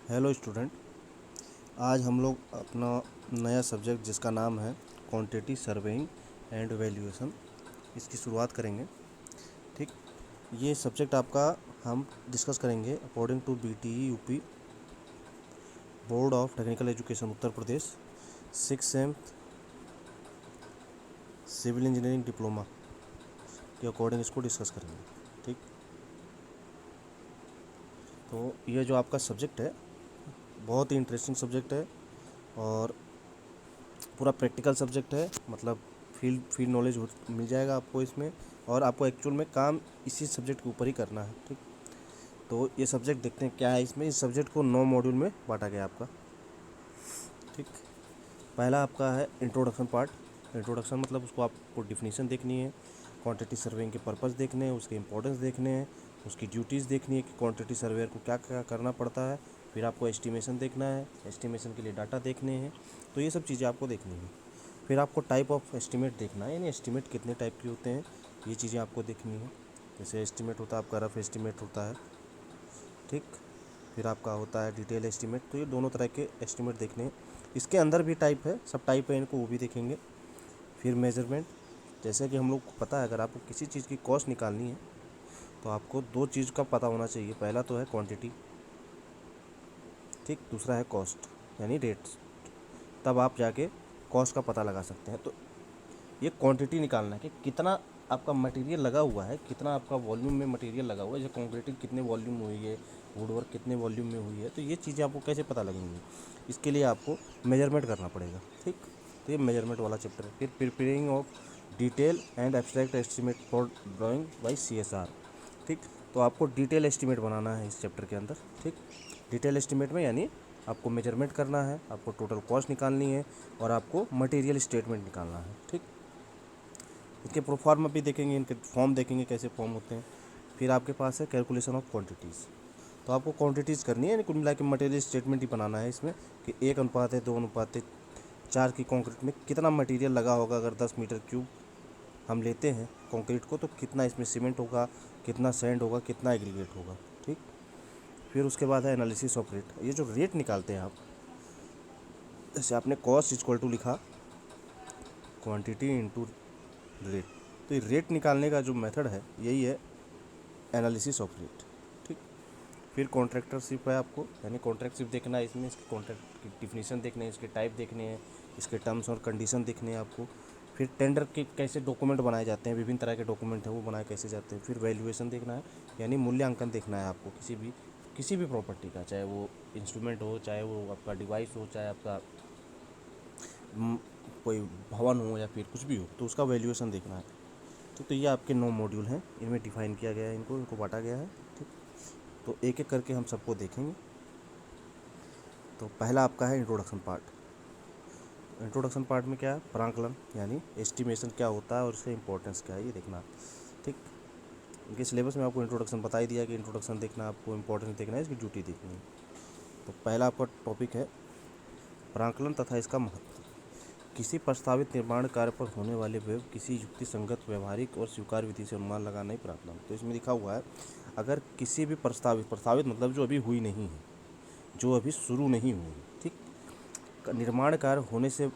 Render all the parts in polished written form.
Hello student. आज हम लोग अपना नया सब्जेक्ट जिसका नाम है क्वांटिटी सर्वेइंग एंड वैल्यूएशन, इसकी शुरुआत करेंगे। ठीक, ये सब्जेक्ट आपका हम डिस्कस करेंगे according to BTE UP board of technical education Uttar Pradesh 6th civil engineering diploma के अकॉर्डिंग इसको डिस्कस करेंगे। ठीक, तो ये जो आपका सब्जेक्ट है बहुत ही इंटरेस्टिंग सब्जेक्ट है और पूरा प्रैक्टिकल सब्जेक्ट है। मतलब फील्ड नॉलेज मिल जाएगा आपको इसमें, और आपको एक्चुअल में काम इसी सब्जेक्ट के ऊपर ही करना है। ठीक, तो ये सब्जेक्ट देखते हैं क्या है इसमें। इस सब्जेक्ट को 9 मॉड्यूल में बांटा गया आपका। ठीक, पहला आपका है इंट्रोडक्शन पार्ट। इंट्रोडक्शन मतलब उसको आपको डिफिनीशन देखनी है, क्वांटिटी सर्वेइंग के पर्पस देखने हैं, उसके इंपॉर्टेंस देखने हैं, उसकी ड्यूटीज़ देखनी है कि क्वांटिटी सर्वेयर को क्या क्या करना पड़ता है। फिर आपको एस्टिमेशन देखना है, एस्टिमेशन के लिए डाटा देखने हैं। तो ये सब चीज़ें आपको देखनी है। फिर आपको टाइप ऑफ एस्टिमेट देखना है, यानी एस्टिमेट कितने टाइप के होते हैं, ये चीज़ें आपको देखनी है। जैसे एस्टिमेट होता है आपका रफ एस्टिमेट होता है। ठीक, फिर आपका होता है डिटेल एस्टिमेट। तो ये दोनों तरह के एस्टिमेट देखने हैं। इसके अंदर भी टाइप है, सब टाइप है, इनको वो भी देखेंगे। फिर मेजरमेंट, जैसे कि हम लोग को पता है अगर आपको किसी चीज़ की कॉस्ट निकालनी है तो आपको दो चीज़ का पता होना चाहिए। पहला तो है क्वांटिटी, ठीक, दूसरा है कॉस्ट यानी रेट्स। तब आप जाके कॉस्ट का पता लगा सकते हैं। तो ये क्वांटिटी निकालना है कि कितना आपका मटेरियल लगा हुआ है, कितना आपका वॉल्यूम में मटेरियल लगा हुआ है। जैसे कंक्रीटिंग कितने वॉल्यूम में हुई है, वुड वर्क कितने वॉल्यूम में हुई है। तो ये चीज़ें आपको कैसे पता लगेंगी, इसके लिए आपको मेजरमेंट करना पड़ेगा। ठीक, तो ये मेजरमेंट वाला चैप्टर है। फिर preparing of detail and abstract estimate for drawing by CSR। ठीक, तो आपको डिटेल एस्टिमेट बनाना है इस चैप्टर के अंदर। ठीक, डिटेल एस्टिमेट में यानी आपको मेजरमेंट करना है, आपको टोटल कॉस्ट निकालनी है और आपको मटेरियल स्टेटमेंट निकालना है। ठीक, इनके प्रोफॉर्मा भी देखेंगे, इनके फॉर्म देखेंगे कैसे फॉर्म होते हैं। फिर आपके पास है कैलकुलेशन ऑफ क्वांटिटीज़। तो आपको क्वांटिटीज़ करनी है, यानी कुल मिला के मटेरियल स्टेटमेंट ही बनाना है इसमें कि 1:2 2:4 की कंक्रीट में कितना मटेरियल लगा होगा। अगर 10 मीटर क्यूब हम लेते हैं कंक्रीट को तो कितना इसमें सीमेंट होगा, कितना सैंड होगा, कितना एग्रीगेट होगा। ठीक, फिर उसके बाद है एनालिसिस ऑफ रेट। ये जो रेट निकालते हैं आप, जैसे आपने कॉस्ट इक्वल टू लिखा क्वांटिटी इनटू रेट, तो ये रेट निकालने का जो मेथड है यही है एनालिसिस ऑफ रेट। ठीक, फिर कॉन्ट्रैक्टरशिप है आपको, यानी कॉन्ट्रैक्टशिप देखना है इसमें, इसके कॉन्ट्रैक्ट की डिफिनीशन देखने हैं, इसके टाइप देखने हैं, इसके टर्म्स और कंडीशन देखने हैं आपको। फिर टेंडर के कैसे डॉक्यूमेंट बनाए जाते हैं, विभिन्न तरह के डॉक्यूमेंट हैं वो बनाए कैसे जाते हैं। फिर वैल्यूएशन देखना है, यानी मूल्यांकन देखना है आपको किसी भी प्रॉपर्टी का, चाहे वो इंस्ट्रूमेंट हो, चाहे वो आपका डिवाइस हो, चाहे आपका कोई भवन हो या फिर कुछ भी हो, तो उसका वैल्यूएशन देखना है। तो ये आपके 9 मॉड्यूल हैं, इनमें डिफाइन किया गया है, इनको बांटा गया है। ठीक, तो एक एक करके हम सबको देखेंगे। तो पहला आपका है इंट्रोडक्शन पार्ट। इंट्रोडक्शन पार्ट में क्या है, प्रांकलन यानी एस्टिमेशन क्या होता है और उसका इंपॉर्टेंस क्या है, ये देखना। ठीक, इनके सिलेबस में आपको इंट्रोडक्शन बता ही दिया कि इंट्रोडक्शन देखना, आपको इंपॉर्टेंस देखना है, इसकी ड्यूटी देखनी है। तो पहला आपका टॉपिक है प्रांकलन तथा इसका महत्व। किसी प्रस्तावित निर्माण कार्य पर होने वाले व्यय किसी युक्ति संगत, व्यवहारिक और स्वीकार्य विधि से अनुमान लगाना ही प्रांकलन। तो इसमें लिखा हुआ है अगर किसी भी प्रस्तावित मतलब जो अभी हुई नहीं है, जो अभी शुरू नहीं हुई, ठीक, निर्माण कार्य होने से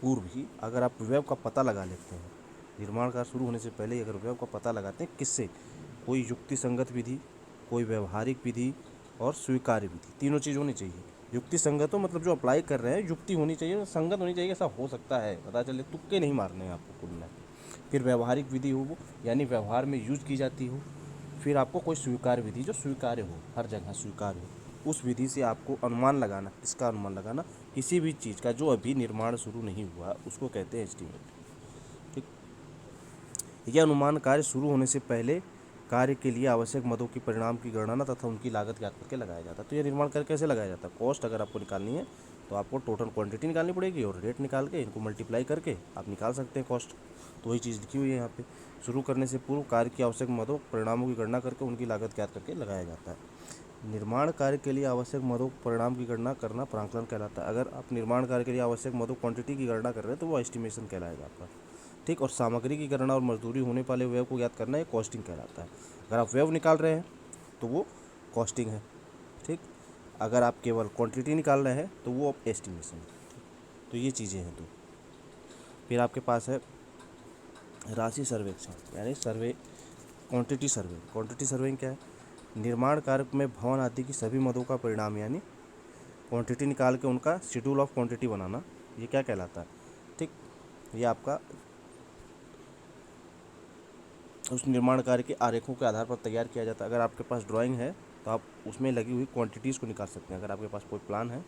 पूर्व ही अगर आप व्यय का पता लगा लेते हैं, निर्माण कार्य शुरू होने से पहले ही अगर व्यय का पता लगाते हैं, किससे, कोई युक्ति संगत विधि, कोई व्यवहारिक विधि और स्वीकार्य विधि, तीनों चीज़ होनी चाहिए। युक्ति संगत हो मतलब जो अप्लाई कर रहे हैं युक्ति होनी चाहिए, संगत होनी चाहिए, ऐसा हो सकता है पता चले, तुक्के नहीं मारने हैं आपको कुल मिला के। फिर व्यवहारिक विधि हो वो, यानी व्यवहार में यूज की जाती हो। फिर आपको कोई स्वीकार्य विधि, जो स्वीकार्य हो, हर जगह स्वीकार्य हो, उस विधि से आपको अनुमान लगाना। किसका अनुमान लगाना, किसी भी चीज़ का जो अभी निर्माण शुरू नहीं हुआ, उसको कहते हैं एस्टीमेट। ठीक, यह अनुमान कार्य शुरू होने से पहले कार्य के लिए आवश्यक मदों की परिणाम की गणना तथा उनकी लागत ज्ञात करके लगाया जाता है। तो यह निर्माण कार्य कैसे लगाया जाता है, कॉस्ट अगर आपको निकालनी है तो आपको टोटल क्वांटिटी निकालनी पड़ेगी और रेट निकाल के इनको मल्टीप्लाई करके आप निकाल सकते हैं कॉस्ट। तो वही चीज़ लिखी हुई है यहाँ पे। शुरू करने से पूर्व कार्य की आवश्यक मदों परिणामों की गणना करके उनकी लागत ज्ञात करके लगाया जाता है। निर्माण कार्य के लिए आवश्यक मदों परिणाम की गणना करना प्रांकलन कहलाता है। अगर आप निर्माण कार्य के लिए आवश्यक मदों क्वांटिटी की गणना कर रहे हैं तो वो एस्टिमेशन कहलाएगा आपका। ठीक, और सामग्री की गणना और मजदूरी होने वाले व्यय को ज्ञात करना, ये कॉस्टिंग कहलाता है। अगर आप व्यय निकाल रहे हैं तो वो कॉस्टिंग है। ठीक, अगर आप केवल क्वांटिटी निकाल रहे हैं तो वो एस्टिमेशन है। तो ये चीज़ें हैं। तो फिर आपके पास है राशि सर्वेक्षण यानी सर्वे। क्वांटिटी सर्वे, क्वांटिटी सर्वेइंग क्या है? निर्माण कार्य में भवन आदि की सभी मदों का परिणाम यानी क्वांटिटी निकाल के उनका शेड्यूल ऑफ क्वांटिटी बनाना, ये क्या कहलाता है? ठीक, ये आपका उस निर्माण कार्य के आरेखों के आधार पर तैयार किया जाता है। अगर आपके पास ड्राइंग है तो आप उसमें लगी हुई क्वांटिटीज़ को निकाल सकते हैं। अगर आपके पास कोई प्लान है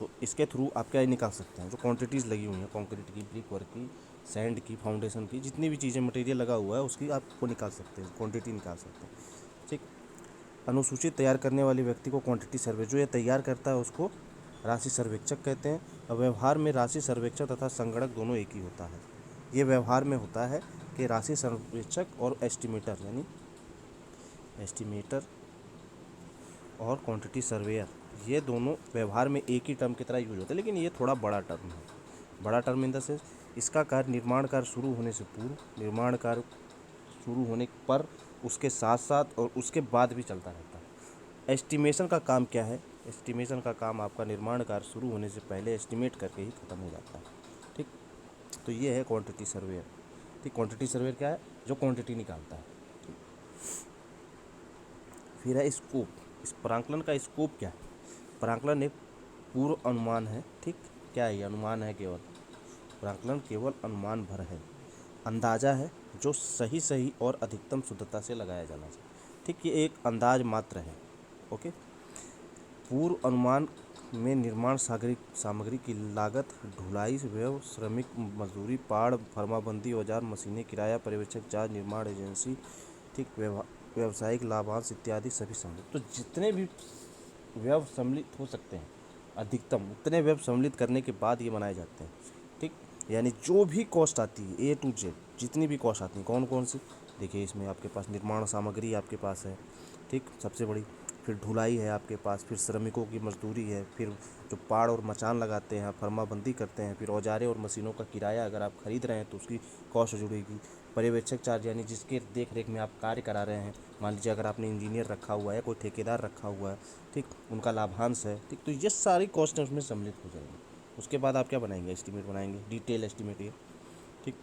तो इसके थ्रू आप क्या निकाल सकते हैं, जो क्वांटिटीज़ लगी हुई हैं कंक्रीट की, ब्रिक वर्क की, सैंड की, फाउंडेशन की, जितनी भी चीज़ें मटेरियल लगा हुआ है उसकी आपको निकाल सकते हैं, क्वांटिटी निकाल सकते हैं। ठीक। अनुसूचित तैयार करने वाले व्यक्ति को क्वांटिटी सर्वे, जो ये तैयार करता है उसको राशि सर्वेक्षक कहते हैं। और व्यवहार में राशि सर्वेक्षक तथा संगणक दोनों एक ही होता है। ये व्यवहार में होता है कि राशि सर्वेक्षक और एस्टिमेटर यानी एस्टिमेटर और क्वांटिटी सर्वेयर, ये दोनों व्यवहार में एक ही टर्म की तरह यूज होते हैं, लेकिन ये थोड़ा बड़ा टर्म है। बड़ा टर्म इन द सेंस इसका कार्य निर्माण कार्य शुरू होने से पूर्व, निर्माण कार्य शुरू होने पर, उसके साथ साथ और उसके बाद भी चलता रहता है। एस्टिमेशन का काम क्या है? एस्टिमेशन का काम आपका निर्माण कार्य शुरू होने से पहले एस्टिमेट करके ही ख़त्म हो जाता है। ठीक। तो ये है क्वांटिटी सर्वेयर। ठीक। क्वांटिटी सर्वेयर क्या है? जो क्वांटिटी निकालता है। फिर है स्कोप। इस प्रांकलन का स्कोप क्या है? प्रांकलन एक पूर्व अनुमान है। ठीक। क्या है ये? अनुमान है केवल। प्रांकलन केवल अनुमान भर है, अंदाजा है जो सही सही और अधिकतम शुद्धता से लगाया जाना चाहिए। ठीक। ये एक अंदाज मात्र है। ओके। पूर्व अनुमान में निर्माण सामग्री की लागत, ढुलाई, व्यय, श्रमिक मजदूरी, पाड़, फर्माबंदी, औजार, मशीनें, किराया, पर्यवेक्षक चार्ज, निर्माण एजेंसी, ठीक, व्यावसायिक लाभांश इत्यादि सभी सम्मिलित। तो जितने भी व्यय सम्मिलित हो सकते हैं अधिकतम, उतने व्यय सम्मिलित करने के बाद ये बनाए जाते हैं। ठीक। यानी जो भी कॉस्ट आती है A to Z, जितनी भी कॉस्ट आती है, कौन कौन सी? देखिए इसमें आपके पास निर्माण सामग्री आपके पास है। ठीक, सबसे बड़ी। फिर ढुलाई है आपके पास, फिर श्रमिकों की मजदूरी है, फिर जो पाड़ और मचान लगाते हैं, फर्माबंदी करते हैं, फिर औजारें और मशीनों का किराया अगर आप खरीद रहे हैं तो उसकी कॉस्ट जुड़ेगी। पर्यवेक्षक चार्ज यानी जिसके देख रेख में आप कार्य करा रहे हैं, मान लीजिए अगर आपने इंजीनियर रखा हुआ है, कोई ठेकेदार रखा हुआ है, ठीक, उनका लाभांश है। ठीक। तो ये सारी कॉस्ट उसमें सम्मिलित हो जाएंगी। उसके बाद आप क्या बनाएंगे? एस्टीमेट बनाएंगे, डिटेल एस्टीमेट ये। ठीक।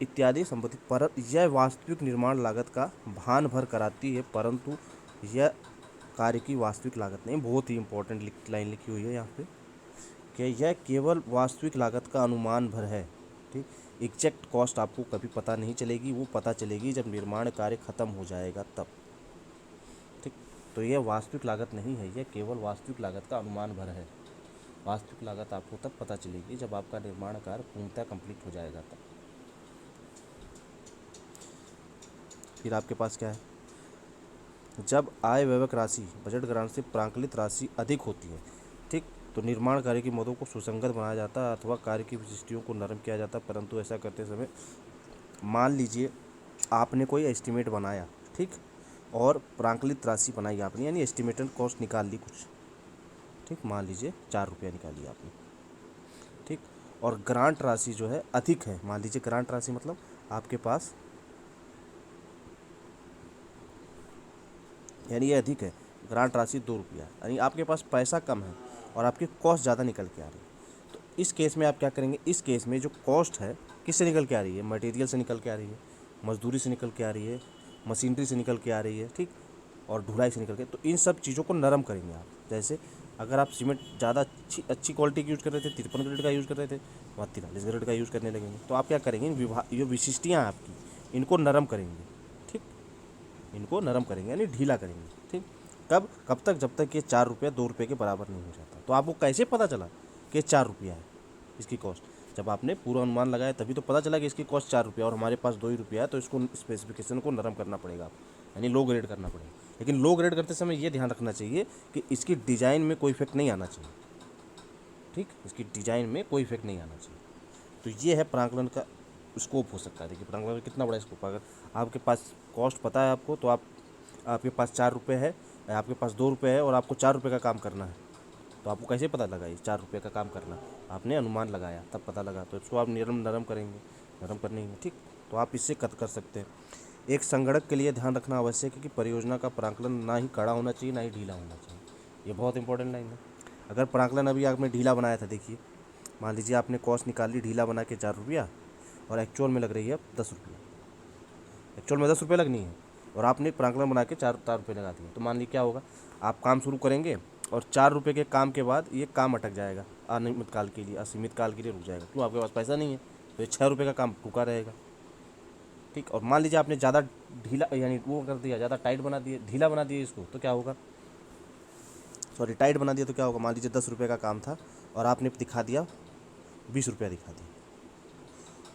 इत्यादि संबंधित। पर यह वास्तविक निर्माण लागत का भान भर कराती है, परंतु यह कार्य की वास्तविक लागत नहीं। बहुत ही इंपॉर्टेंट लाइन लिखी हुई है यहाँ पे कि यह केवल वास्तविक लागत का अनुमान भर है। ठीक। एग्जैक्ट कॉस्ट आपको कभी पता नहीं चलेगी, वो पता चलेगी जब निर्माण कार्य खत्म हो जाएगा तब। ठीक। तो यह वास्तविक लागत नहीं है, यह केवल वास्तविक लागत का अनुमान भर है। वास्तविक लागत आपको तब पता चलेगी जब आपका निर्माण कार्य पूर्णतः कंप्लीट हो जाएगा तब। फिर आपके पास क्या है? जब आय व्यवक राशि बजट ग्रांट से प्रांकलित राशि अधिक होती है, ठीक, तो निर्माण कार्य की मदों को सुसंगत बनाया जाता है अथवा कार्य की विशिष्टियों को नरम किया जाता है। परंतु ऐसा करते समय मान लीजिए आपने कोई एस्टिमेट बनाया, ठीक, और प्रांकलित राशि बनाई आपने, यानी एस्टिमेटेड कॉस्ट निकाल ली कुछ, ठीक, मान लीजिए 4 रुपया निकाली आपने, ठीक, और ग्रांट राशि जो है अधिक है। मान लीजिए ग्रांट राशि मतलब आपके पास, यानी ये अधिक है, ग्रांट राशि 2 रुपया, यानी आपके पास पैसा कम है और आपकी कॉस्ट ज़्यादा निकल के आ रही है। तो इस केस में आप क्या करेंगे? इस केस में जो कॉस्ट है किससे निकल के आ रही है? मटेरियल से निकल के आ रही है, मजदूरी से निकल के आ रही है, मशीनरी से निकल के आ रही है, ठीक, और ढुलाई से निकल के। तो इन सब चीज़ों को नरम करेंगे आप। जैसे अगर आप सीमेंट ज़्यादा अच्छी क्वालिटी की यूज़ कर रहे थे, 53 ग्रेड का यूज़ कर रहे थे, तो आप 43 ग्रेड का यूज़ करने लगेंगे। तो आप क्या करेंगे? ये विशिष्टियाँ आपकी, इनको नरम करेंगे, ठीक, इनको नरम करेंगे यानी ढीला करेंगे। ठीक। कब तक? जब तक ये 4 रुपया 2 रुपये के बराबर नहीं हो जाता। तो आपको कैसे पता चला कि 4 रुपया है इसकी कॉस्ट? जब आपने पूरा अनुमान लगाया तभी तो पता चला कि इसकी कॉस्ट 4 रुपया और हमारे पास 2 ही रुपया है, तो इसको स्पेसिफिकेशन को नरम करना पड़ेगा, यानी लो ग्रेड करना पड़ेगा। लेकिन लो ग्रेड करते समय ये ध्यान रखना चाहिए कि इसकी डिज़ाइन में कोई इफेक्ट नहीं आना चाहिए, ठीक, इसकी डिज़ाइन में कोई इफेक्ट नहीं आना चाहिए। तो ये है प्रांकलन का स्कोप हो सकता है। देखिए प्रांकलन का कितना बड़ा स्कोप है। अगर आपके पास कॉस्ट पता है आपको, तो आपके पास 4 रुपये है, आपके पास 2 रुपये है और आपको 4 रुपये का काम करना है, तो आपको कैसे पता लगा ये 4 रुपये का काम करना? आपने अनुमान लगाया तब पता लगा। तो इसको आप नरम करेंगे, नरम करने में, ठीक, तो आप इससे कट कर सकते हैं। एक संगणक के लिए ध्यान रखना आवश्यक है कि परियोजना का प्रांकलन ना ही कड़ा होना चाहिए ना ही ढीला होना चाहिए। ये बहुत इंपॉर्टेंट लाइन है। अगर प्रांकलन अभी आपने ढीला बनाया था, देखिए मान लीजिए आपने कॉस्ट निकाल ली ढीला बना के 4 रुपया, और एक्चुअल में लग रही है अब 10 रुपया, एक्चुअल में 10 रुपये लगनी है, और आपने प्रांकलन बना के 4 रुपये लगा दिए, तो मान लीजिए क्या होगा, आप काम शुरू करेंगे और 4 रुपये के काम के बाद ये काम अटक जाएगा, अनियमित काल के लिए, असीमित काल के लिए रुक जाएगा। क्यों? आपके पास पैसा नहीं है, तो ये 6 रुपये का काम रुका रहेगा। ठीक, और मान लीजिए आपने ज़्यादा ढीला यानी वो कर दिया, ज़्यादा टाइट बना दिया, ढीला बना दिया इसको, तो क्या होगा, सॉरी टाइट बना दिया तो क्या होगा, मान लीजिए 10 रुपये का काम था और आपने दिखा दिया 20 रुपया दिखा दिया।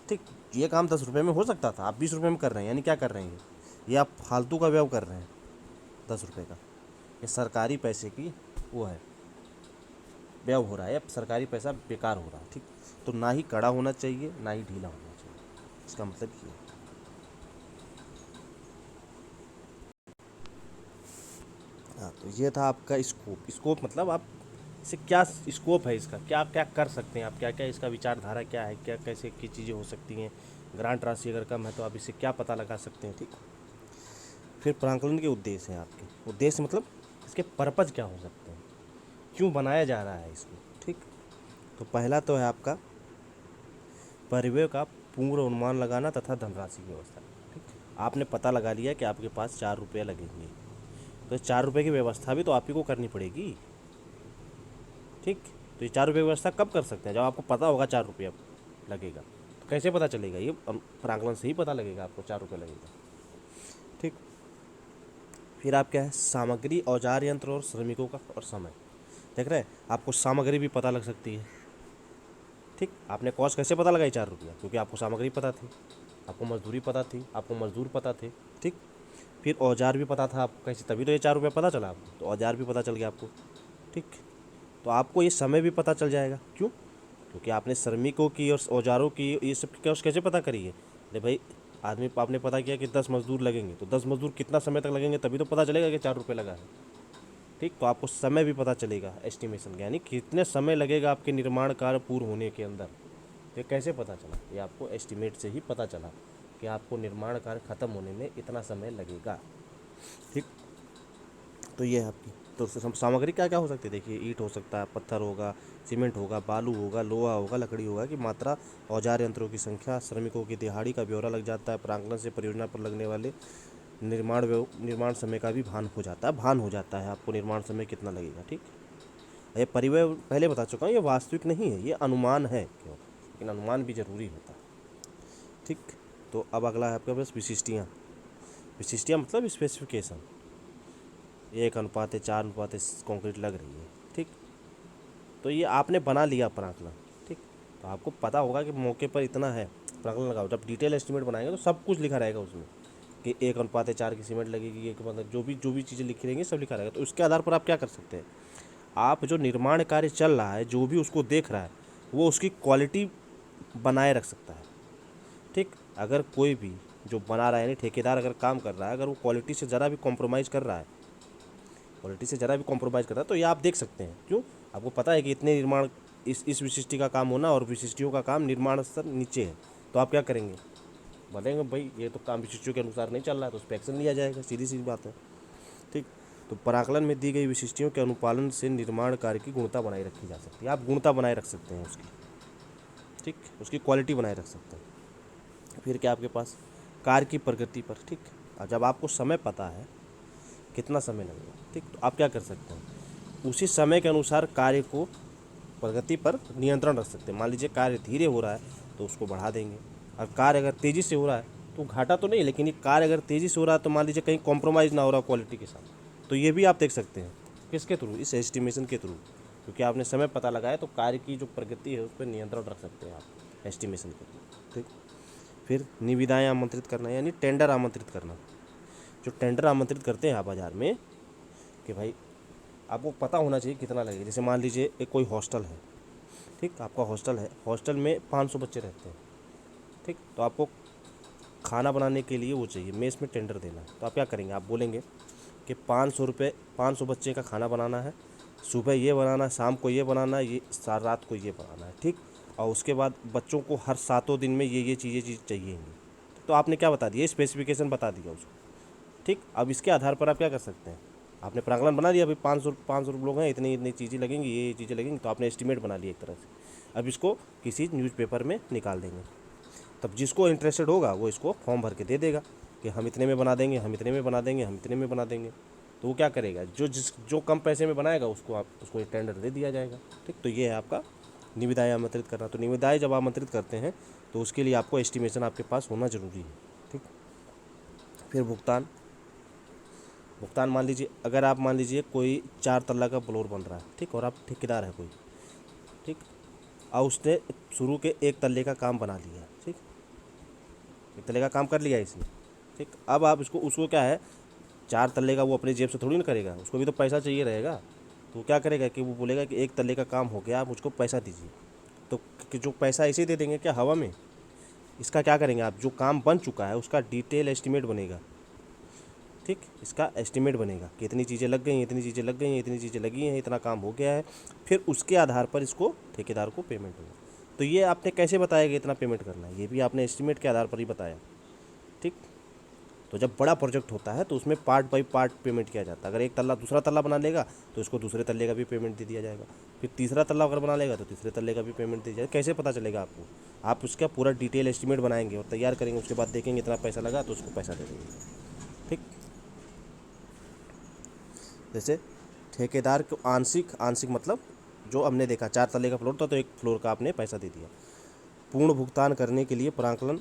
ठीक, ये काम 10 रुपये में हो सकता था, आप 20 रुपये में कर रहे हैं, यानी क्या कर रहे हैं, ये आप फालतू का व्यय कर रहे हैं 10 रुपये का। ये सरकारी पैसे की वो है, व्यय हो रहा है, अब सरकारी पैसा बेकार हो रहा है। ठीक, तो ना ही कड़ा होना चाहिए ना ही ढीला होना चाहिए, इसका मतलब ये है। हाँ, तो ये था आपका स्कोप। स्कोप मतलब आप इसे क्या स्कोप है इसका, क्या क्या कर सकते हैं आप, क्या क्या इसका विचारधारा क्या है, क्या कैसे की चीज़ें हो सकती हैं। ग्रांट राशि अगर कम है तो आप इससे क्या पता लगा सकते हैं। ठीक, फिर प्रांकलन के उद्देश्य हैं आपके, उद्देश्य मतलब इसके पर्पज क्या हो सकते हैं, क्यों बनाया जा रहा है इसको। ठीक, तो पहला तो है आपका परिव्यय का पूर्ण अनुमान लगाना तथा धनराशि की व्यवस्था। ठीक, आपने पता लगा लिया कि आपके पास 4 रुपये लगेंगे, तो 4 रुपये की व्यवस्था भी तो आप ही को करनी पड़ेगी। ठीक, तो ये 4 रुपये की व्यवस्था कब कर सकते हैं, जब आपको पता होगा 4 रुपया लगेगा। तो कैसे पता चलेगा, ये प्रांकलन से ही पता लगेगा आपको 4 रुपये लगेगा। ठीक, फिर आप क्या है, सामग्री, औजार, यंत्र और श्रमिकों का और समय। देख रहे हैं, आपको सामग्री भी पता लग सकती है। ठीक, आपने कॉस्ट कैसे पता लगाई 4 रुपया, क्योंकि आपको सामग्री पता थी, आपको मजदूरी पता थी, आपको मजदूर पता थे। ठीक, फिर औजार भी पता था आपको कैसे, तभी तो ये 4 रुपया पता चला आपको, तो औजार भी पता चल गया आपको। ठीक, तो आपको ये समय भी पता चल जाएगा। क्यों? क्योंकि आपने श्रमिकों की और औजारों की ये सब की कॉस्ट कैसे पता करी है। अरे भाई, आदमी आपने पता किया कि 10 मजदूर लगेंगे, तो 10 मजदूर कितना समय तक लगेंगे, तभी तो पता चलेगा कि 4 रुपये लगा है। ठीक, तो आपको समय भी पता चलेगा एस्टिमेशन का, यानी कितने समय लगेगा आपके निर्माण कार्य पूर्ण होने के अंदर। ये कैसे पता चला, ये आपको एस्टिमेट से ही पता चला कि आपको निर्माण कार्य ख़त्म होने में इतना समय लगेगा। ठीक, तो ये है आपकी, तो सामग्री क्या क्या हो सकती है, देखिए ईंट हो सकता है, पत्थर होगा, सीमेंट होगा, बालू होगा, लोहा होगा, लकड़ी होगा की मात्रा, औजार यंत्रों की संख्या, श्रमिकों की दिहाड़ी का ब्यौरा लग जाता है। प्रांगण से परियोजना पर लगने वाले निर्माण समय का भी भान हो जाता है आपको निर्माण समय कितना लगेगा। ठीक, ये परिव्यय पहले बता चुका हूँ, ये वास्तविक नहीं है, ये अनुमान है क्यों, लेकिन अनुमान भी जरूरी होता है। ठीक, तो अब अगला है आपके पास विशिष्टियाँ। विशिष्टियाँ मतलब स्पेसिफिकेशन, 1:4 कंक्रीट लग रही है। ठीक, तो ये आपने बना लिया प्रांकलन। ठीक, तो आपको पता होगा कि मौके पर इतना है, प्रांकलन लगाओ। जब डिटेल एस्टिमेट बनाएंगे तो सब कुछ लिखा रहेगा उसमें कि 1:4 की सीमेंट लगेगी, एक मतलब जो भी चीज़ें लिखी रहेंगी सब लिखा रहेगा। तो उसके आधार पर आप क्या कर सकते हैं, आप जो निर्माण कार्य चल रहा है, जो भी उसको देख रहा है, वो उसकी क्वालिटी बनाए रख सकता है। ठीक, अगर कोई भी जो बना रहा है, यानी ठेकेदार अगर काम कर रहा है, अगर वो क्वालिटी से ज़रा भी कॉम्प्रोमाइज़ कर रहा है, तो ये आप देख सकते हैं। क्यों? आपको पता है कि इतने निर्माण इस विशिष्टि का काम होना और विशिष्टियों का काम निर्माण स्तर नीचे है, तो आप क्या करेंगे, बोलेंगे भाई ये तो काम विशिष्टियों के अनुसार नहीं चल रहा है, तो उस पर एक्शन लिया जाएगा, सीधी सी बात है। ठीक, तो प्राकलन में दी गई विशिष्टियों के अनुपालन से निर्माण कार्य की गुणवत्ता बनाए रखी जा सकती है। आप गुणवत्ता बनाए रख सकते हैं उसकी। ठीक, उसकी क्वालिटी बनाए रख सकते हैं। फिर क्या आपके पास कार्य की प्रगति पर। ठीक, और जब आपको समय पता है कितना समय लगेगा, ठीक, तो आप क्या कर सकते हैं, उसी समय के अनुसार कार्य को प्रगति पर नियंत्रण रख सकते हैं। मान लीजिए कार्य धीरे हो रहा है तो उसको बढ़ा देंगे, और कार्य अगर तेज़ी से हो रहा है तो घाटा तो नहीं, लेकिन ये कार्य अगर तेज़ी से हो रहा है तो मान लीजिए कहीं कॉम्प्रोमाइज़ ना हो रहा क्वालिटी के साथ, तो ये भी आप देख सकते हैं। किसके थ्रू, इस एस्टिमेशन के थ्रू, क्योंकि आपने समय पता लगाया तो कार्य की जो प्रगति है उस पर नियंत्रण रख सकते हैं आप एस्टिमेशन के थ्रू। ठीक, फिर निविदाएँ आमंत्रित करना, यानी टेंडर आमंत्रित करना। जो टेंडर आमंत्रित करते हैं आप बाज़ार में कि भाई आपको पता होना चाहिए कितना लगेगा। जैसे मान लीजिए एक कोई हॉस्टल है, ठीक, आपका हॉस्टल है, हॉस्टल में 500 बच्चे रहते हैं। ठीक, तो आपको खाना बनाने के लिए वो चाहिए, मेस में टेंडर देना है, तो आप क्या करेंगे, आप बोलेंगे कि 500 रुपये, 500 बच्चे का खाना बनाना है, सुबह ये बनाना है, शाम को ये बनाना है, ये रात को ये बनाना है। ठीक, और उसके बाद बच्चों को हर 7 दिन में ये चीज़ चाहिए। तो आपने क्या बता दिया, स्पेसिफिकेशन बता दिया उसको। ठीक, अब इसके आधार पर आप क्या कर सकते हैं, आपने प्रांगलन बना लिया, अभी 500 लोग हैं, इतनी इतनी चीज़ें लगेंगी, ये चीज़ें लगेंगी, तो आपने एस्टिमेट बना लिया एक तरह से। अब इसको किसी न्यूज़पेपर में निकाल देंगे, तब जिसको इंटरेस्टेड होगा वो इसको फॉर्म भर के दे देगा कि हम इतने में बना देंगे, हम इतने में बना देंगे, हम इतने में बना देंगे। तो वो क्या करेगा, जो कम पैसे में बनाएगा उसको एक टेंडर दे दिया जाएगा। ठीक, तो ये है आपका निविदाएँ आमंत्रित करना। तो निविदाएँ जब आमंत्रित करते हैं तो उसके लिए आपको एस्टिमेशन आपके पास होना ज़रूरी है। ठीक, फिर भुगतान। भुगतान मान लीजिए, अगर आप मान लीजिए कोई 4 तल्ला का फ्लोर बन रहा है, ठीक, और आप ठेकेदार है कोई, ठीक, और उसने शुरू के 1 तल्ले का काम बना लिया, ठीक, 1 तल्ले का काम कर लिया इसने, ठीक। अब आप उसको क्या है, 4 तल्ले का वो अपनी जेब से थोड़ी ना करेगा, उसको भी तो पैसा चाहिए रहेगा। तो वो क्या करेगा कि वो बोलेगा कि 1 तल्ले का काम हो गया, आप मुझको पैसा दीजिए। तो जो पैसा ऐसे दे देंगे क्या, हवा में? इसका क्या करेंगे आप, जो काम बन चुका है उसका डिटेल एस्टिमेट बनेगा। ठीक, इसका एस्टिमेट बनेगा कि इतनी चीज़ें लग गई हैं, इतनी चीज़ें लग गई हैं, इतनी चीज़ें लगी हैं, इतना काम हो गया है। फिर उसके आधार पर इसको ठेकेदार को पेमेंट होगा। तो ये आपने कैसे बताया कि इतना पेमेंट करना है, ये भी आपने एस्टिमेट के आधार पर ही बताया। ठीक, तो जब बड़ा प्रोजेक्ट होता है तो उसमें पार्ट बाई पार्ट पेमेंट किया जाता है। अगर एक तल्ला दूसरा तल्ला बना लेगा तो उसको दूसरे तल्ले का भी पेमेंट दे दिया जाएगा। फिर तीसरा तल्ला अगर बना लेगा तो तीसरे तल्ले का भी पेमेंट दिया जाएगा। कैसे पता चलेगा आपको? आप उसका पूरा डिटेल एस्टिमेट बनाएंगे और तैयार करेंगे, उसके बाद देखेंगे इतना पैसा लगा तो उसको पैसा दे देंगे। ठीक, जैसे ठेकेदार को आंशिक, आंशिक मतलब जो हमने देखा 4 तल्ले का फ्लोर था तो 1 फ्लोर का आपने पैसा दे दिया। पूर्ण भुगतान करने के लिए प्रांकलन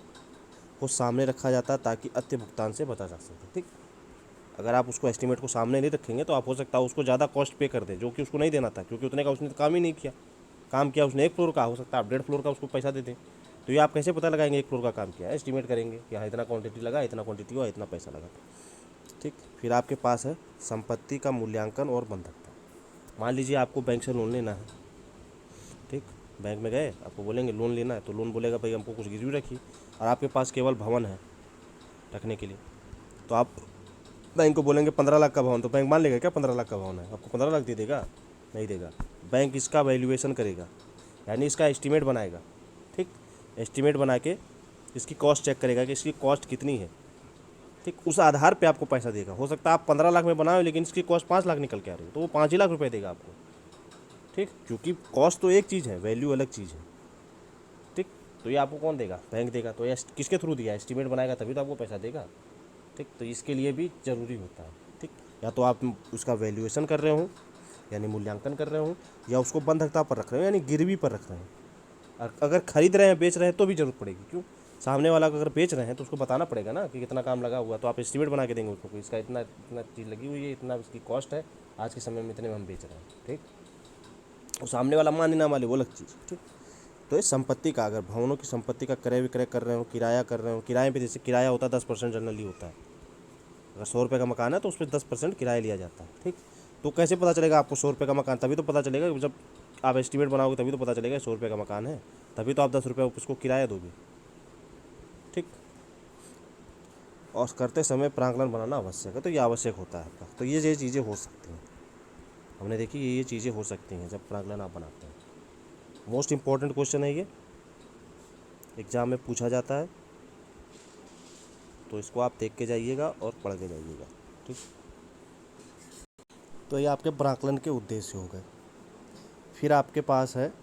को सामने रखा जाता है ताकि अत्य भुगतान से बचा जा सके। ठीक, अगर आप उसको एस्टिमेट को सामने नहीं रखेंगे तो आप हो सकता है उसको ज़्यादा कॉस्ट पे कर दें, जो कि उसको नहीं देना था, क्योंकि उतने का उसने तो काम ही नहीं किया। काम किया उसने 1 फ्लोर का, हो सकता है आप 1.5 फ्लोर का उसको पैसा दे दें। तो ये आप कैसे पता लगाएंगे 1 फ्लोर का काम किया है? एस्टिमेट करेंगे कि हाँ इतना क्वांटिटी लगा, इतना क्वांटिटी हुआ, इतना पैसा लगा। ठीक, फिर आपके पास है संपत्ति का मूल्यांकन और बंधकता। मान लीजिए आपको बैंक से लोन लेना है, ठीक, बैंक में गए, आपको बोलेंगे लोन लेना है, तो लोन बोलेगा भाई हमको कुछ गिरवी रखिए, और आपके पास केवल भवन है रखने के लिए, तो आप बैंक को बोलेंगे 15 लाख का भवन, तो बैंक मान लेगा क्या 15 लाख का भवन है, आपको 15 लाख दे देगा? नहीं देगा। बैंक इसका वैल्यूएशन करेगा, यानी इसका एस्टीमेट बनाएगा। ठीक, एस्टीमेट बना के इसकी कॉस्ट चेक करेगा कि इसकी कॉस्ट कितनी है। ठीक, उस आधार पे आपको पैसा देगा। हो सकता है आप 15 लाख में बनाओ लेकिन इसकी कॉस्ट 5 लाख निकल के आ रही है, तो वो 5 ही लाख रुपए देगा आपको। ठीक, क्योंकि कॉस्ट तो एक चीज़ है, वैल्यू अलग चीज़ है। ठीक, तो ये आपको कौन देगा? बैंक देगा। तो ये किसके थ्रू दिया? एस्टीमेट बनाएगा तभी तो आपको पैसा देगा। ठीक, तो इसके लिए भी ज़रूरी होता है। ठीक, या तो आप उसका वैल्यूएशन कर रहे हो यानी मूल्यांकन कर रहे हो, या उसको बंधकता पर रख रहे हो यानी गिरवी पर रख रहे हैं। और अगर खरीद रहे हैं, बेच रहे हैं तो भी ज़रूरत पड़ेगी। क्यों? सामने वाला को अगर बेच रहे हैं तो उसको बताना पड़ेगा ना कि कितना काम लगा हुआ, तो आप एस्टीमेट बना के देंगे उसको कि इसका इतना इतना चीज़ लगी हुई है, इतना इसकी कॉस्ट है, आज के समय में इतने में हम बेच रहे हैं। ठीक, और सामने वाला माने ना माने वो अलग चीज़। ठीक, तो ये संपत्ति का, अगर भवनों की संपत्ति का क्रय विक्रय कर रहे हो, किराया कर रहे हो, किराए पे जैसे किराया होता है 10% जनरली होता है। अगर 100 रुपये का मकान है तो उस पर 10% किराया लिया जाता है। ठीक, तो कैसे पता चलेगा आपको 100 रुपये का मकान? तभी तो पता चलेगा जब आप एस्टीमेट बनाओगे, तभी तो पता चलेगा 100 रुपये का मकान है, तभी तो आप 10 रुपये उसको किराया दोगे। ठीक, और करते समय प्रांगण बनाना आवश्यक है, तो ये आवश्यक होता है आपका। तो ये चीज़ें हो सकती हैं, हमने देखी ये चीज़ें हो सकती हैं जब प्रांगण आप बनाते हैं। मोस्ट इम्पॉर्टेंट क्वेश्चन है ये, एग्ज़ाम में पूछा जाता है, तो इसको आप देख के जाइएगा और पढ़ के जाइएगा। ठीक, तो ये आपके प्रांकलन के उद्देश्य हो गए। फिर आपके पास है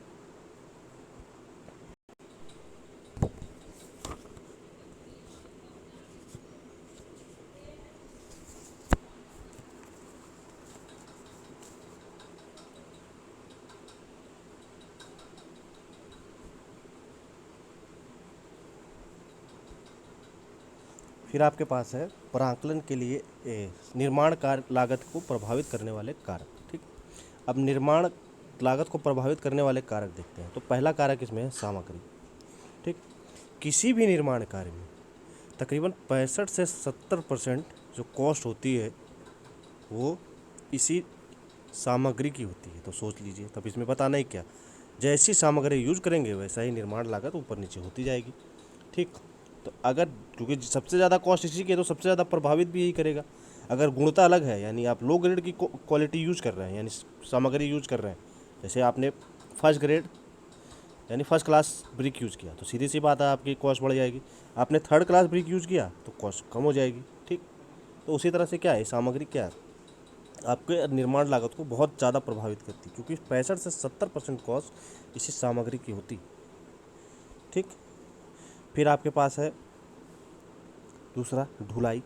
प्रांकलन के लिए निर्माण कार्य लागत को प्रभावित करने वाले कारक। ठीक, अब निर्माण लागत को प्रभावित करने वाले कारक देखते हैं। तो पहला कारक इसमें है सामग्री। ठीक, किसी भी निर्माण कार्य में तकरीबन 65 से 70% जो कॉस्ट होती है वो इसी सामग्री की होती है। तो सोच लीजिए, तब इसमें बताना ही क्या, जैसी सामग्री यूज करेंगे वैसा ही निर्माण लागत ऊपर नीचे होती जाएगी। ठीक, तो अगर क्योंकि सबसे ज़्यादा कॉस्ट इसी की है तो सबसे ज़्यादा प्रभावित भी यही करेगा। अगर गुणवत्ता अलग है यानी आप लो ग्रेड की क्वालिटी यूज़ कर रहे हैं यानी सामग्री यूज कर रहे हैं, जैसे आपने फर्स्ट ग्रेड यानी फर्स्ट क्लास ब्रिक यूज़ किया तो सीधी सी बात है आपकी कॉस्ट बढ़ जाएगी। आपने थर्ड क्लास ब्रिक यूज़ किया तो कॉस्ट कम हो जाएगी। ठीक, तो उसी तरह से क्या है, सामग्री क्या है, आपके निर्माण लागत को बहुत ज़्यादा प्रभावित करती है, क्योंकि 65 से 70% कॉस्ट इसी सामग्री की होती। ठीक। फिर आपके पास है दूसरा ढुलाई।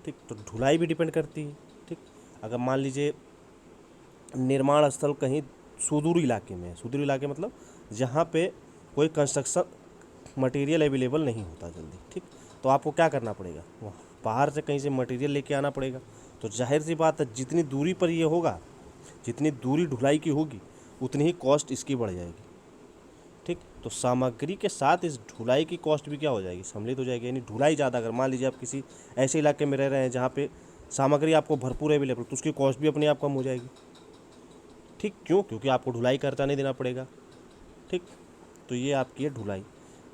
ठीक, तो ढुलाई भी डिपेंड करती है। ठीक, अगर मान लीजिए निर्माण स्थल कहीं सुदूर इलाके में है, सुदूर इलाके मतलब जहाँ पे कोई कंस्ट्रक्शन मटेरियल अवेलेबल नहीं होता जल्दी। ठीक, तो आपको क्या करना पड़ेगा, वहाँ बाहर से कहीं से मटेरियल लेके आना पड़ेगा। तो जाहिर सी बात है, जितनी दूरी पर ये होगा, जितनी दूरी ढुलाई की होगी, उतनी ही कॉस्ट इसकी बढ़ जाएगी। ठीक, तो सामग्री के साथ इस ढुलाई की कॉस्ट भी क्या हो जाएगी, सम्मिलित हो जाएगी। यानी ढुलाई ज़्यादा, अगर मान लीजिए आप किसी ऐसे इलाके में रह रहे हैं जहाँ पे सामग्री आपको भरपूर अवेलेबल, तो उसकी कॉस्ट भी अपने आप कम हो जाएगी। ठीक, क्यों, क्योंकि आपको ढुलाई करता नहीं देना पड़ेगा। ठीक, तो ये आपकी है ढुलाई।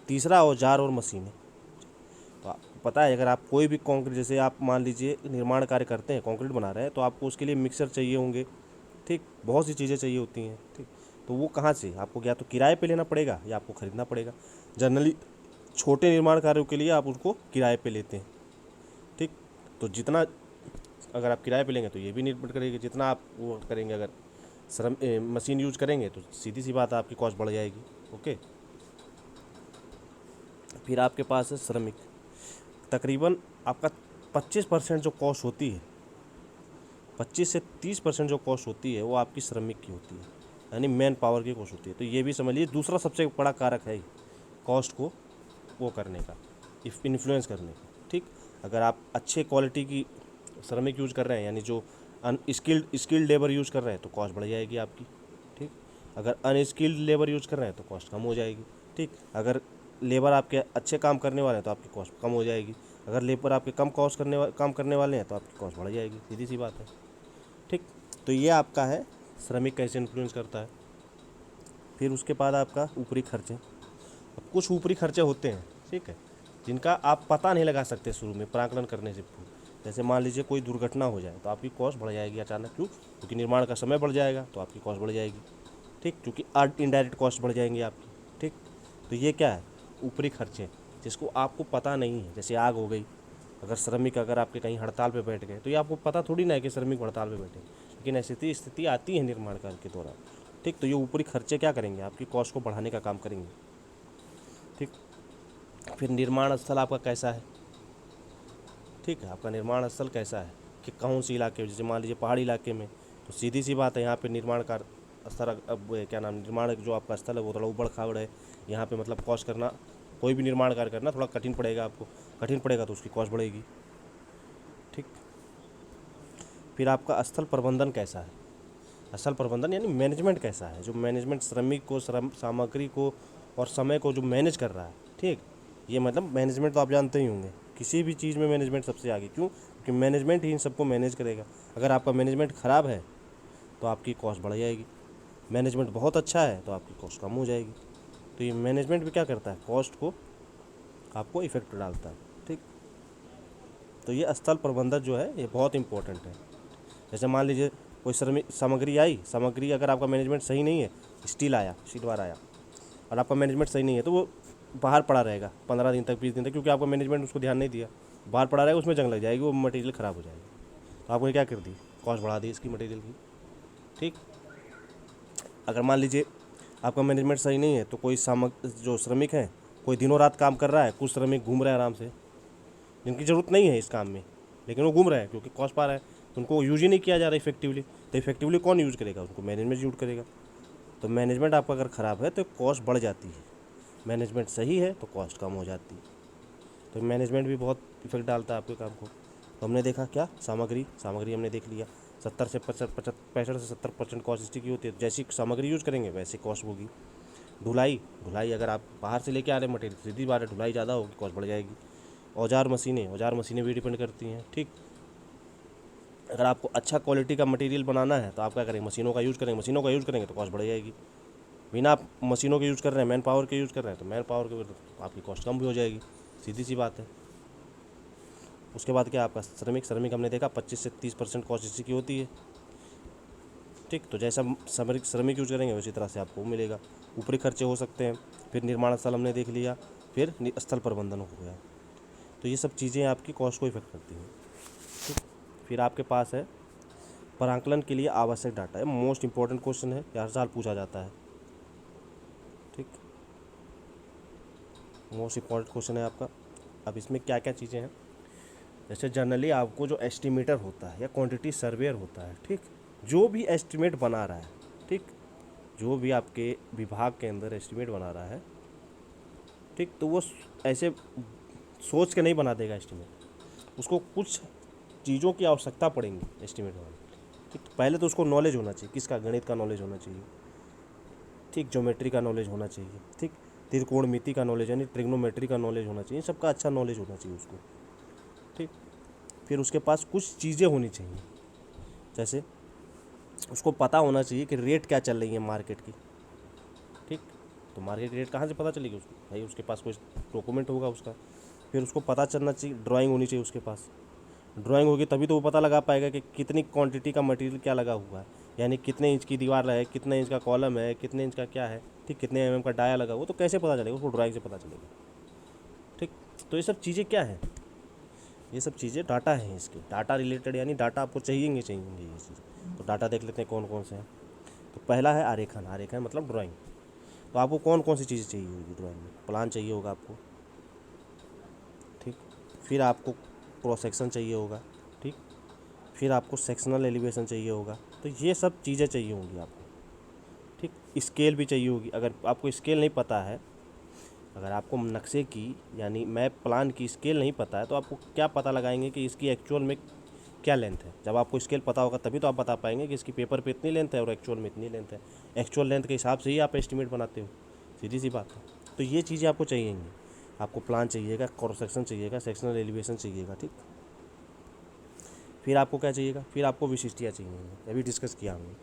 तीसरा औजार और मशीनें। तो आपको पता है, अगर आप कोई भी कंक्रीट, जैसे आप मान लीजिए निर्माण कार्य करते हैं, कंक्रीट बना रहे हैं, तो आपको उसके लिए मिक्सर चाहिए होंगे। ठीक, बहुत सी चीज़ें चाहिए होती हैं। ठीक, तो वो कहाँ से आपको, या तो किराए पे लेना पड़ेगा या आपको ख़रीदना पड़ेगा। जनरली छोटे निर्माण कार्यों के लिए आप उसको किराए पे लेते हैं। ठीक, तो जितना अगर आप किराए पे लेंगे तो ये भी निर्भर करेगी, जितना आप वो करेंगे, अगर मशीन यूज करेंगे तो सीधी सी बात है आपकी कॉस्ट बढ़ जाएगी। ओके। फिर आपके पास है श्रमिक। तकरीबन आपका 25% जो कॉस्ट होती है, 25 से 30% जो कॉस्ट होती है वो आपकी श्रमिक की होती है, यानी मैन पावर की कॉस्ट होती है। तो ये भी समझ लीजिए दूसरा सबसे बड़ा कारक है कॉस्ट को वो करने का, इन्फ्लुएंस करने का। ठीक, अगर आप अच्छे क्वालिटी की श्रमिक यूज़ कर रहे हैं, यानी जो स्किल्ड लेबर यूज़ कर रहे हैं, तो कॉस्ट बढ़ जाएगी आपकी। ठीक, अगर अनस्किल्ड लेबर यूज़ कर रहे हैं तो कॉस्ट कम हो जाएगी। ठीक, अगर लेबर आपके अच्छे काम करने वाले हैं तो आपकी कॉस्ट कम हो जाएगी। अगर लेबर आपके कम कॉस्ट काम करने वाले हैं तो आपकी कॉस्ट बढ़ जाएगी, सीधी सी बात है। ठीक, तो ये आपका है श्रमिक कैसे इन्फ्लुएंस करता है। फिर उसके बाद आपका ऊपरी खर्चे। अब कुछ ऊपरी खर्चे होते हैं, ठीक है, जिनका आप पता नहीं लगा सकते शुरू में प्राकलन करने से पूर्व। जैसे मान लीजिए कोई दुर्घटना हो जाए तो आपकी कॉस्ट बढ़ जाएगी अचानक। क्यों, क्योंकि निर्माण का समय बढ़ जाएगा तो आपकी कॉस्ट बढ़ जाएगी। ठीक, क्योंकि इनडायरेक्ट कॉस्ट बढ़ जाएंगी आपकी। ठीक, तो ये क्या है, ऊपरी खर्चे, जिसको आपको पता नहीं है। जैसे आग हो गई, अगर श्रमिक अगर आपके कहीं हड़ताल पे बैठ गए, तो ये आपको पता थोड़ी ना है कि श्रमिक हड़ताल पे बैठे, लेकिन ऐसी स्थिति आती है निर्माण कार्य के दौरान। ठीक, तो ये ऊपरी खर्चे क्या करेंगे, आपकी कॉस्ट को बढ़ाने का काम करेंगे। ठीक, फिर निर्माण स्थल आपका कैसा है। ठीक है, आपका निर्माण स्थल कैसा है कि कौन सी इलाके में, जैसे मान लीजिए पहाड़ी इलाके में, तो सीधी सी बात है यहाँ पे निर्माण का स्तर, अब क्या नाम, निर्माण जो आपका स्थल है वो थोड़ा ऊबड़ खाबड़ है। यहाँ पे मतलब कॉस्ट करना, कोई भी निर्माण कार्य करना थोड़ा कठिन पड़ेगा आपको, कठिन पड़ेगा तो उसकी कॉस्ट बढ़ेगी। ठीक, फिर आपका स्थल प्रबंधन कैसा है। स्थल प्रबंधन यानी मैनेजमेंट कैसा है, जो मैनेजमेंट श्रमिक को, श्रम सामग्री को और समय को जो मैनेज कर रहा है। ठीक, ये मतलब मैनेजमेंट तो आप जानते ही होंगे, किसी भी चीज़ में मैनेजमेंट सबसे आगे। क्यों, क्योंकि मैनेजमेंट ही इन सबको मैनेज करेगा। अगर आपका मैनेजमेंट ख़राब है तो आपकी कॉस्ट बढ़ जाएगी, मैनेजमेंट बहुत अच्छा है तो आपकी कॉस्ट कम हो जाएगी। तो ये मैनेजमेंट भी क्या करता है, कॉस्ट को आपको इफेक्ट डालता है। ठीक, तो ये स्थल प्रबंधन जो है ये बहुत इंपॉर्टेंट है। जैसे मान लीजिए कोई श्रमिक सामग्री आई, सामग्री अगर आपका मैनेजमेंट सही नहीं है, स्टील बार आया और आपका मैनेजमेंट सही नहीं है, तो वो बाहर पड़ा रहेगा 15 दिन तक, 20 दिन तक, क्योंकि आपका मैनेजमेंट उसको ध्यान नहीं दिया। बाहर पड़ा रहेगा, उसमें जंग लग जाएगी, वो मटेरियल ख़राब हो जाएगी। तो आपने क्या कर दी, कॉस्ट बढ़ा दी इसकी मटेरियल की। ठीक, अगर मान लीजिए आपका मैनेजमेंट सही नहीं है, तो कोई जो श्रमिक है, कोई दिनों रात काम कर रहा है, कुछ श्रमिक घूम रहे हैं आराम से, जिनकी ज़रूरत नहीं है इस काम में, लेकिन वो घूम रहे हैं क्योंकि कॉस्ट पा रहा है, तो उनको यूज ही नहीं किया जा रहा इफेक्टिवली। तो इफेक्टिवली कौन यूज़ करेगा, उनको मैनेजमेंट यूज करेगा। तो मैनेजमेंट आपका अगर ख़राब है तो कॉस्ट बढ़ जाती है, मैनेजमेंट सही है तो कॉस्ट कम हो जाती है। तो मैनेजमेंट भी बहुत इफेक्ट डालता है आपके काम को। तो हमने देखा क्या, सामग्री हमने देख लिया, 70 से 65 से 70% कॉस्ट इसकी की होती है। जैसी सामग्री यूज़ करेंगे वैसी कॉस्ट होगी। ढुलाई अगर आप बाहर से लेके आ रहे हैं मटेरियल, सीधी बात है ढुलाई ज़्यादा होगी, कॉस्ट बढ़ जाएगी। औजार मशीनें भी डिपेंड करती हैं। ठीक, अगर आपको अच्छा क्वालिटी का मटेरियल बनाना है तो आप क्या करेंगे, मशीनों का यूज़ करेंगे तो कॉस्ट बढ़ जाएगी। बिना आप मशीनों के यूज़ कर रहे हैं, मैन पावर के यूज़ कर रहे हैं, तो मैन पावर के तो आपकी कॉस्ट कम भी हो जाएगी, सीधी सी बात है। उसके बाद क्या, आपका श्रमिक हमने देखा 25 से 30% कॉस्ट इसी की होती है। ठीक, तो जैसा श्रमिक यूज करेंगे उसी तरह से आपको मिलेगा। ऊपरी खर्चे हो सकते हैं। फिर निर्माण स्थल हमने देख लिया, फिर स्थल प्रबंधन हो गया। तो ये सब चीज़ें आपकी कॉस्ट को इफेक्ट करती हैं। ठीक, फिर आपके पास है प्रांकलन के लिए आवश्यक डाटा है। मोस्ट इंपॉर्टेंट क्वेश्चन है, हर साल पूछा जाता है। ठीक, मोस्ट इंपॉर्टेंट क्वेश्चन है आपका। अब इसमें क्या क्या चीज़ें हैं, जैसे जनरली आपको जो एस्टिमेटर होता है या क्वांटिटी सर्वेयर होता है, ठीक, जो भी एस्टिमेट बना रहा है, ठीक, जो भी आपके विभाग के अंदर एस्टिमेट बना रहा है, ठीक, तो वो ऐसे सोच के नहीं बना देगा एस्टिमेट, उसको कुछ चीज़ों की आवश्यकता पड़ेंगी एस्टिमेट बनाने। ठीक, तो पहले तो उसको नॉलेज होना चाहिए, किसका, गणित का नॉलेज होना चाहिए, ठीक, ज्योमेट्री का नॉलेज होना चाहिए, ठीक, त्रिकोणमिति का नॉलेज यानी ट्रिग्नोमेट्री का नॉलेज होना चाहिए, सबका अच्छा नॉलेज होना चाहिए उसको। ठीक, फिर उसके पास कुछ चीज़ें होनी चाहिए, जैसे उसको पता होना चाहिए कि रेट क्या चल रही है मार्केट की। ठीक, तो मार्केट रेट कहाँ से पता चलेगी उसको, भाई उसके पास कोई डॉक्यूमेंट होगा उसका। फिर उसको पता चलना चाहिए, ड्राइंग होनी चाहिए उसके पास, ड्राइंग होगी तभी तो वो पता लगा पाएगा कि कितनी क्वांटिटी का मटेरियल क्या लगा हुआ है, यानी कितने इंच की दीवार है, कितने इंच का कॉलम है, कितने इंच का क्या है, ठीक, कितने एमएम का डाया लगा हुआ, तो कैसे पता चलेगा उसको, ड्राइंग से पता चलेगा। ठीक, तो ये सब चीज़ें क्या है, ये सब चीज़ें डाटा हैं इसके, डाटा रिलेटेड, यानी डाटा आपको चाहिए ये चीज़। तो डाटा देख लेते हैं कौन कौन से हैं। तो पहला है आरेखन, आरेखन मतलब ड्राइंग। तो आपको कौन कौन सी चीज़ें चाहिए होगी ड्राइंग में, प्लान चाहिए होगा आपको, ठीक, फिर आपको क्रॉस सेक्शन चाहिए होगा, ठीक, फिर आपको सेक्शनल एलिवेशन चाहिए होगा, तो ये सब चीज़ें चाहिए होंगी आपको। ठीक, स्केल भी चाहिए होगी, अगर आपको स्केल नहीं पता है, अगर आपको नक्शे की यानी मैप प्लान की स्केल नहीं पता है, तो आपको क्या पता लगाएंगे कि इसकी एक्चुअल में क्या लेंथ है। जब आपको स्केल पता होगा तभी तो आप बता पाएंगे कि इसकी पेपर पे इतनी लेंथ है और एक्चुअल में इतनी लेंथ है। एक्चुअल लेंथ के हिसाब से ही आप एस्टिमेट बनाते हो, सीधी सी बात है। तो ये चीज़ें आपको चाहिएंगी, आपको प्लान चाहिएगा, क्रॉस सेक्शन चाहिएगा, सेक्शनल एलिवेशन चाहिएगा, ठीक। फिर आपको क्या चाहिएगा, फिर आपको विशिष्टियाँ चाहिए, अभी डिस्कस किया हमने।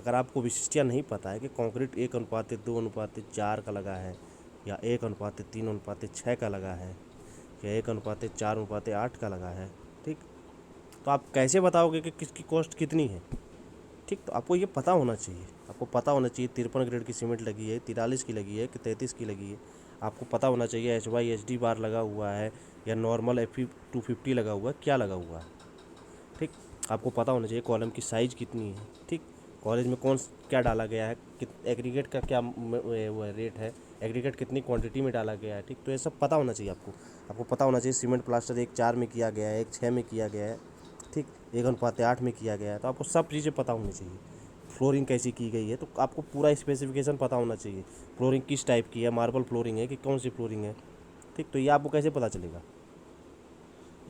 अगर आपको विशिष्टियाँ नहीं पता है कि कंक्रीट 1:2:4 का लगा है, या 1:3:6 का लगा है, या 1:4:8 का लगा है, ठीक, तो आप कैसे बताओगे कि किसकी कॉस्ट कितनी है। ठीक, तो आपको ये पता होना चाहिए, आपको पता होना चाहिए 53 ग्रेड की सीमेंट लगी है, 43 की लगी है कि 33 की लगी है। आपको पता होना चाहिए HYHD बार लगा हुआ है या नॉर्मल FE 250 लगा हुआ है, क्या लगा हुआ है। ठीक, आपको पता होना चाहिए कॉलम की साइज़ कितनी है, ठीक, कॉलेज में क्या डाला गया है, एग्रीगेट का क्या वो रेट है, एग्रीगेट कितनी क्वांटिटी में डाला गया है। ठीक, तो ये सब पता होना चाहिए आपको पता होना चाहिए सीमेंट प्लास्टर 1:4 में किया गया है, 1:6 में किया गया है, ठीक, 1:8 में किया गया है। तो आपको सब चीज़ें पता होनी चाहिए। फ्लोरिंग कैसी की गई है, तो आपको पूरा स्पेसिफिकेशन पता होना चाहिए। फ्लोरिंग किस टाइप की है, मार्बल फ्लोरिंग है कि कौन सी फ्लोरिंग है, ठीक, तो ये आपको कैसे पता चलेगा,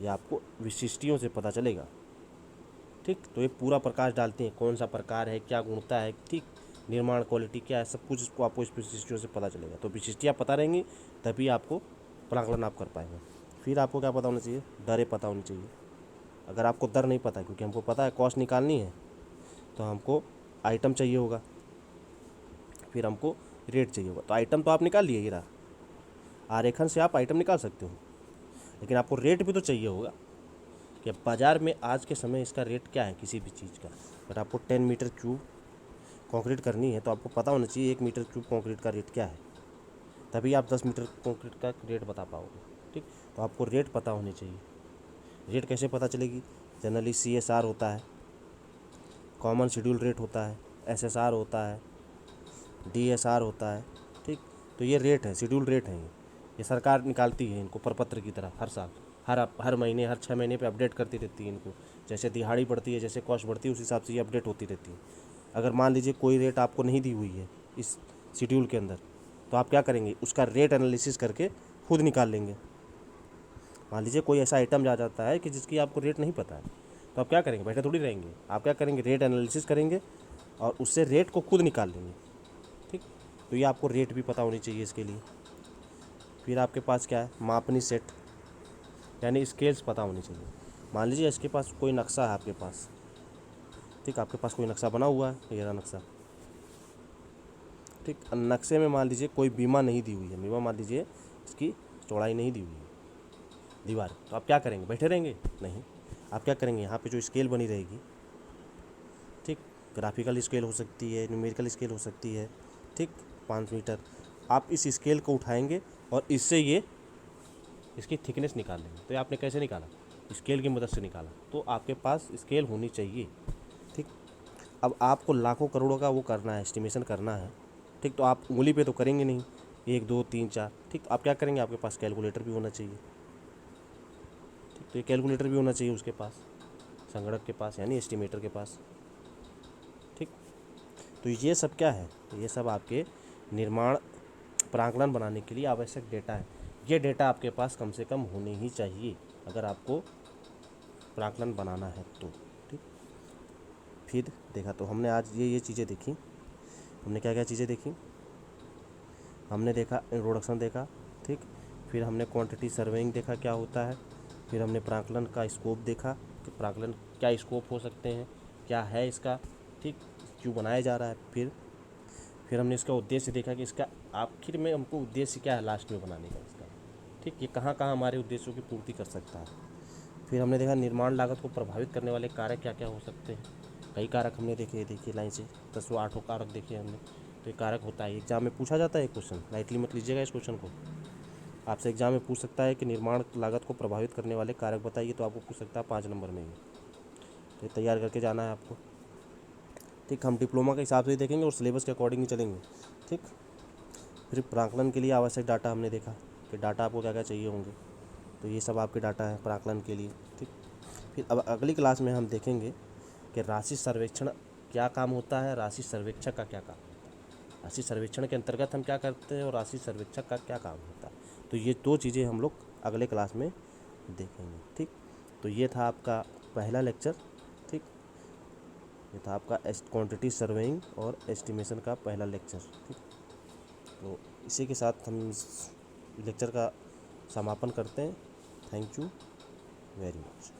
ये आपको विशिष्टियों से पता चलेगा। ठीक, तो ये पूरा प्रकाश डालते हैं कौन सा प्रकार है, क्या गुणता है, ठीक, निर्माण क्वालिटी क्या है, सब कुछ इसको आपको इस विशिष्टियों से पता चलेगा। तो विशिष्टियाँ पता रहेंगी तभी आपको प्रांकलन आप कर पाएंगे। फिर आपको क्या पता होना चाहिए, दरें पता होनी चाहिए। अगर आपको दर नहीं पता, क्योंकि हमको पता है कॉस्ट निकालनी है, तो हमको आइटम चाहिए होगा, फिर हमको रेट चाहिए होगा। तो आइटम तो आप निकाल लिए, ये रहा, आरेखन से आप आइटम निकाल सकते हो, लेकिन आपको रेट भी तो चाहिए होगा कि बाज़ार में आज के समय इसका रेट क्या है किसी भी चीज़ का। अगर आपको 10 मीटर क्यूब कंक्रीट करनी है तो आपको पता होना चाहिए 1 मीटर क्यूब कंक्रीट का रेट क्या है, तभी आप 10 मीटर कंक्रीट का रेट बता पाओगे। ठीक, तो आपको रेट पता होनी चाहिए। रेट कैसे पता चलेगी, जनरली CSR होता है, कॉमन शेड्यूल रेट होता है, SSR होता है, DSR होता है, ठीक, तो ये रेट है, शेड्यूल रेट हैं ये सरकार निकालती है इनको प्रपत्र की तरह हर साल, हर महीने, हर 6 महीने पे अपडेट करती रहती है इनको। जैसे दिहाड़ी बढ़ती है, जैसे कॉस्ट बढ़ती है, उस हिसाब से ये अपडेट होती रहती है। अगर मान लीजिए कोई रेट आपको नहीं दी हुई है इस शेड्यूल के अंदर, तो आप क्या करेंगे, उसका रेट एनालिसिस करके खुद निकाल लेंगे। मान लीजिए कोई ऐसा आइटम जा जाता है कि जिसकी आपको रेट नहीं पता है, तो आप क्या करेंगे, बैठे थोड़ी रहेंगे, आप क्या करेंगे, रेट एनालिसिस करेंगे और उससे रेट को खुद निकाल लेंगे। ठीक, तो ये आपको रेट भी पता होनी चाहिए इसके लिए। फिर आपके पास क्या है, मापनी सेट यानी स्केल्स पता होनी चाहिए। मान लीजिए इसके पास कोई नक्शा है आपके पास, ठीक, आपके पास कोई नक्शा बना हुआ है, ये रहा नक्शा, ठीक, नक्शे में मान लीजिए कोई बीमा नहीं दी हुई है, बीमा मान लीजिए इसकी चौड़ाई नहीं दी हुई है दीवार, तो आप क्या करेंगे, बैठे रहेंगे, नहीं, आप क्या करेंगे, यहाँ पे जो स्केल बनी रहेगी, ठीक, ग्राफिकल स्केल हो सकती है, न्यूमेरिकल स्केल हो सकती है, ठीक, 5 मीटर, आप इस स्केल को उठाएंगे और इससे ये इसकी थिकनेस निकाल लेंगे। तो ये आपने कैसे निकाला, स्केल की मदद से निकाला, तो आपके पास स्केल होनी चाहिए। ठीक, अब आपको लाखों करोड़ों का वो करना है, एस्टिमेशन करना है, ठीक। तो आप उंगली पे तो करेंगे नहीं 1 2 3 4, ठीक। तो आप क्या करेंगे, आपके पास कैलकुलेटर भी होना चाहिए, ठीक। तो ये कैलकुलेटर भी होना चाहिए उसके पास, संगणक के पास, यानी एस्टिमेटर के पास, ठीक। तो ये सब क्या है, ये सब आपके निर्माण प्रांगण बनाने के लिए आवश्यक डेटा है। ये डेटा आपके पास कम से कम होने ही चाहिए अगर आपको प्रांगण बनाना है तो, ठीक। फिर देखा तो हमने आज ये चीज़ें देखी। हमने क्या क्या चीज़ें देखी, हमने देखा इंट्रोडक्शन देखा, ठीक। फिर हमने क्वांटिटी सर्वेइंग देखा क्या होता है। फिर हमने प्रांगण का स्कोप देखा कि प्रांगण क्या स्कोप हो सकते हैं, क्या है इसका, ठीक, क्यों बनाया जा रहा है। फिर हमने इसका उद्देश्य देखा कि इसका आखिर में हमको उद्देश्य क्या है लास्ट में बनाने का इसका, ठीक। ये कहाँ कहाँ हमारे उद्देश्यों की पूर्ति कर सकता है। फिर हमने देखा निर्माण लागत को प्रभावित करने वाले कारक क्या क्या हो सकते हैं। कई कारक हमने देखे, देखिए लाइन से 10 8 कारक देखे हमने। तो ये कारक होता है, एग्जाम में पूछा जाता है क्वेश्चन, लाइटली मत लीजिएगा इस क्वेश्चन को। आपसे एग्जाम में पूछ सकता है कि निर्माण लागत को प्रभावित करने वाले कारक बताइए, तो आपको पूछ सकता है 5 नंबर में ही। तो ये तैयार करके जाना है आपको, ठीक। हम डिप्लोमा के हिसाब से ही देखेंगे और सिलेबस के अकॉर्डिंग ही चलेंगे, ठीक। फिर प्रांकलन के लिए आवश्यक डाटा हमने देखा कि डाटा आपको क्या क्या चाहिए होंगे। तो ये सब आपके डाटा है प्रांकलन के लिए, ठीक। फिर अब अगली क्लास में हम देखेंगे कि राशि सर्वेक्षण क्या काम होता है, राशि सर्वेक्षक का क्या काम होता है, राशि सर्वेक्षण के अंतर्गत हम क्या करते हैं और राशि सर्वेक्षक का क्या काम होता है। तो ये 2 चीज़ें हम लोग अगले क्लास में देखेंगे, ठीक। तो ये था आपका पहला लेक्चर, ठीक। ये था आपका क्वांटिटी सर्वेइंग और एस्टिमेशन का पहला लेक्चर, ठीक। तो इसी के साथ हम इस लेक्चर का समापन करते हैं। Thank you very much.